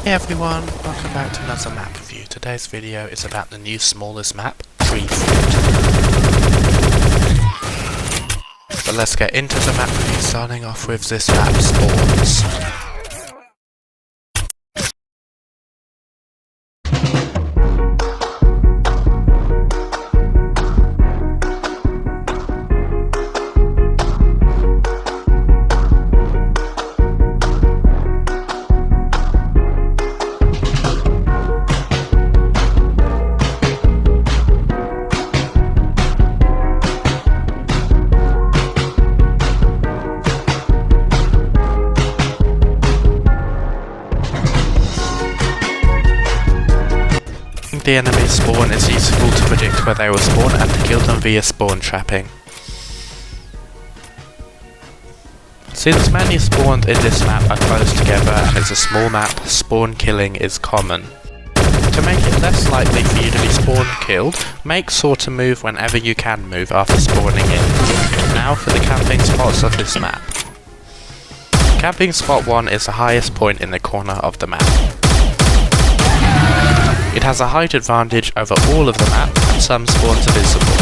Hey everyone, welcome back to another map review. Today's video is about the new smallest map, Tree Fruit. But let's get into the map review, starting off with this map, Spawns. The enemy's spawn is useful to predict where they will spawn and to kill them via spawn trapping. Since many spawns in this map are close together and it's a small map, spawn killing is common. To make it less likely for you to be spawn killed, make sure to move whenever you can move after spawning in. Now for the camping spots of this map. Camping spot 1 is the highest point in the corner of the map. It has a height advantage over all of the map, and some spawns are visible.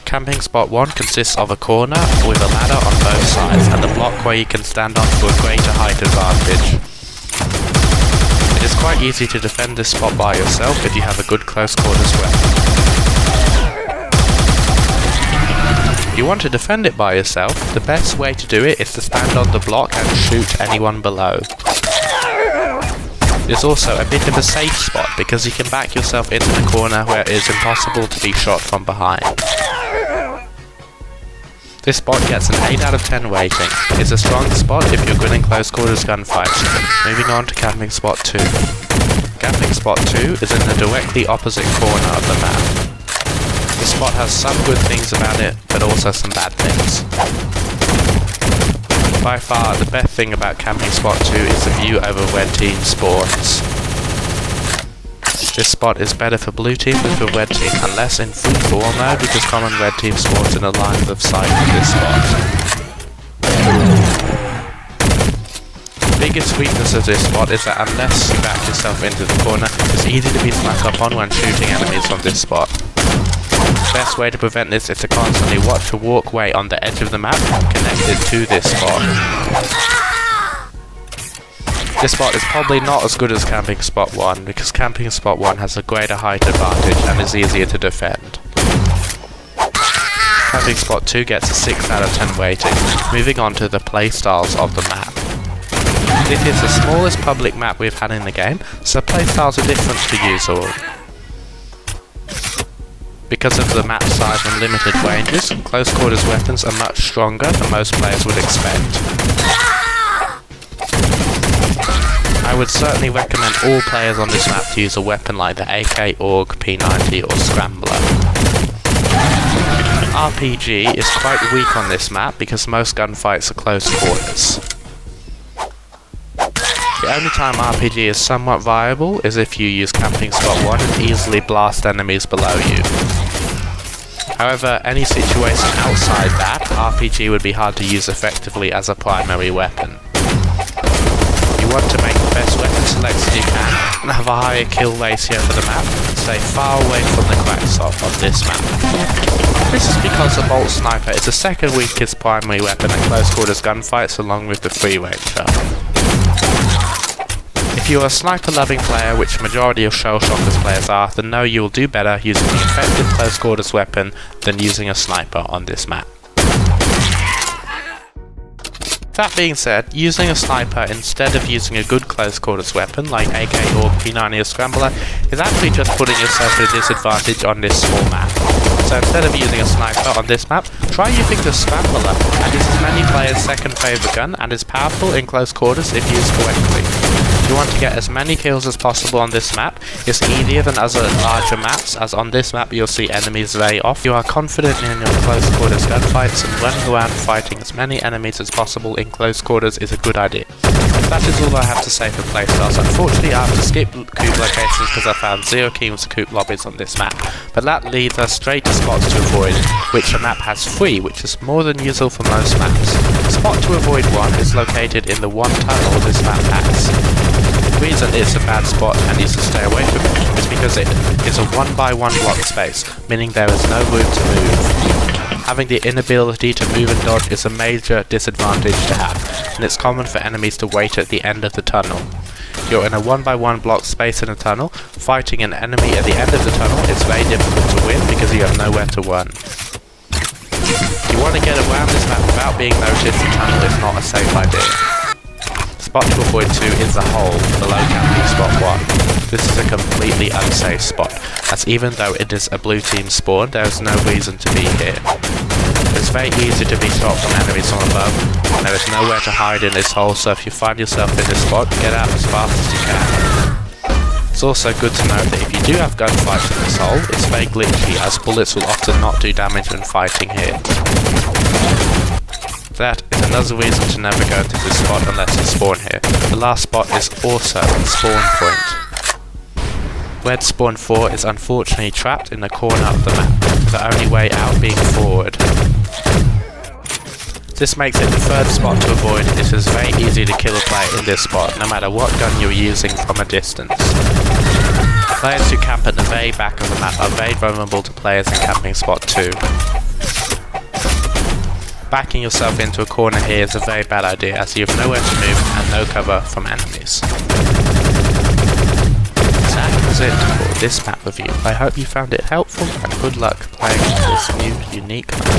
Camping spot 1 consists of a corner with a ladder on both sides and a block where you can stand on for a greater height advantage. It is quite easy to defend this spot by yourself if you have a good close quarters weapon. If you want to defend it by yourself, the best way to do it is to stand on the block and shoot anyone below. It is also a bit of a safe spot because you can back yourself into the corner where it is impossible to be shot from behind. This spot gets an 8 out of 10 rating. It's a strong spot if you're good in close quarters gunfights. Moving on to camping spot 2. Camping spot 2 is in the directly opposite corner of the map. The spot has some good things about it, but also some bad things. By far, the best thing about camping spot 2 is the view over red team spawns. This spot is better for blue team than for red team, unless in free for all mode, because common red team spawns in a line of sight of this spot. The biggest weakness of this spot is that unless you back yourself into the corner, it's easy to be snuck up on when shooting enemies from this spot. The best way to prevent this is to constantly watch a walkway on the edge of the map connected to this spot. This spot is probably not as good as camping spot 1 because camping spot 1 has a greater height advantage and is easier to defend. Camping spot 2 gets a 6 out of 10 rating. Moving on to the playstyles of the map. This is the smallest public map we've had in the game, so playstyles are different to usual. Because of the map size and limited ranges, close quarters weapons are much stronger than most players would expect. I would certainly recommend all players on this map to use a weapon like the AK, AUG, P90 or Scrambler. RPG is quite weak on this map because most gunfights are close quarters. The only time RPG is somewhat viable is if you use camping spot 1 and easily blast enemies below you. However, any situation outside that, RPG would be hard to use effectively as a primary weapon. You want to make the best weapon selection you can and have a higher kill ratio for the map, stay far away from the crack shot on this map. This is because the Bolt Sniper is the second weakest primary weapon in close quarters gunfights along with the Free Ranger. If you are a sniper-loving player, which majority of Shell Shockers players are, then know you will do better using an effective close quarters weapon than using a sniper on this map. That being said, using a sniper instead of using a good close quarters weapon like AK or P90 or Scrambler is actually just putting yourself at a disadvantage on this small map. So instead of using a sniper on this map, try using the Scrambler, and this is many players' second favourite gun and is powerful in close quarters if used correctly. If you want to get as many kills as possible on this map, it's easier than other larger maps, as on this map you'll see enemies very often. You are confident in your close quarters gunfights, and running around fighting as many enemies as possible in close quarters is a good idea. That is all I have to say for playstyles. Unfortunately I have to skip coop locations because I found 0 teams coop lobbies on this map, but that leads us straight to spots to avoid, which the map has 3, which is more than usual for most maps. Spot to avoid 1 is located in the 1 tunnel this map has. reason it's a bad spot and needs to stay away from it is because it is a 1x1 block space, meaning there is no room to move. Having the inability to move and dodge is a major disadvantage to have, and it's common for enemies to wait at the end of the tunnel. You're in a 1x1 block space in a tunnel. Fighting an enemy at the end of the tunnel is very difficult to win because you have nowhere to run. If you want to get around this map without being noticed, the tunnel is not a safe idea. Spot to avoid 2 is the hole below camping spot 1. This is a completely unsafe spot, as even though it is a blue team spawn, there is no reason to be here. It's very easy to be shot from enemies from above, and there is nowhere to hide in this hole, so if you find yourself in this spot, get out as fast as you can. It's also good to note that if you do have gunfights in this hole, it's very glitchy, as bullets will often not do damage when fighting here. That is another reason to never go into this spot unless you spawn here. The last spot is also a spawn point. Red spawn 4 is unfortunately trapped in the corner of the map, the only way out being forward. This makes it the third spot to avoid. It is very easy to kill a player in this spot, no matter what gun you're using from a distance. Players who camp at the very back of the map are very vulnerable to players in camping spot 2. Backing yourself into a corner here is a very bad idea, as you have nowhere to move and no cover from enemies. That is it for this map review. I hope you found it helpful, and good luck playing this new unique map.